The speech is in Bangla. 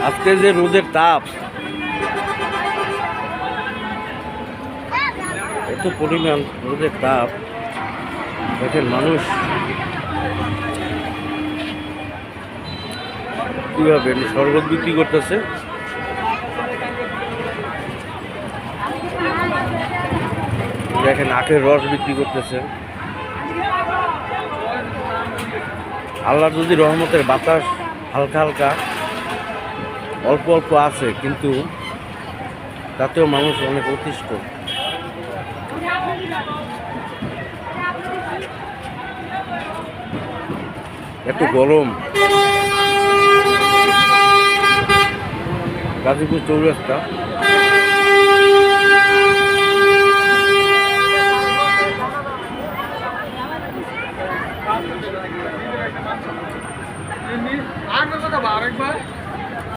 আজকে যে রোদের তাপ, এত পরিমাণ রোদের তাপ, দেখেন মানুষ কিভাবে শরবত বিক্রি করতেছে। দেখেন আখের রস বিক্রি করতেছে। আল্লাহর যদি রহমতের বাতাস হালকা হালকা অল্প অল্প আছে, কিন্তু তাতেও মানুষ অনেক অতিষ্ঠ। এত গরম। গাজীপুর চৌরাস্তা, আরেকবার